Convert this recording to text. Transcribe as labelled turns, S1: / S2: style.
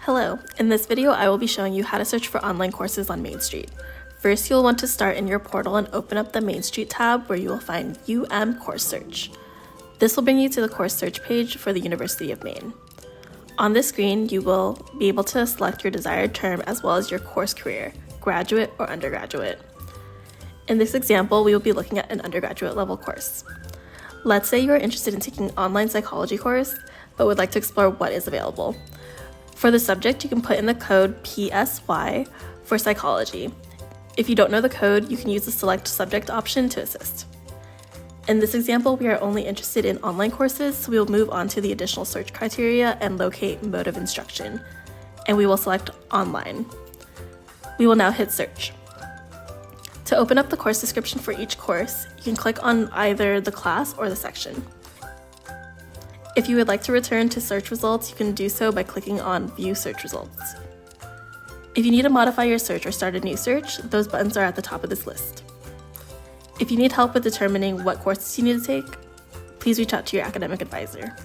S1: Hello, in this video I will be showing you how to search for online courses on MaineStreet. First, you'll want to start in your portal and open up the MaineStreet tab where you will find Course Search. This will bring you to the course search page for the University of Maine. On this screen, you will be able to select your desired term as well as your course career, graduate or undergraduate. In this example, we will be looking at an undergraduate level course. Let's say you are interested in taking an online psychology course, but would like to explore what is available. For the subject, you can put in the code PSY for psychology. If you don't know the code, you can use the select subject option to assist. In this example, we are only interested in online courses, so we will move on to the additional search criteria and locate mode of instruction, and we will select online. We will now hit search. To open up the course description for each course, you can click on either the class or the section. If you would like to return to search results, you can do so by clicking on View Search Results. If you need to modify your search or start a new search, those buttons are at the top of this list. If you need help with determining what courses you need to take, please reach out to your academic advisor.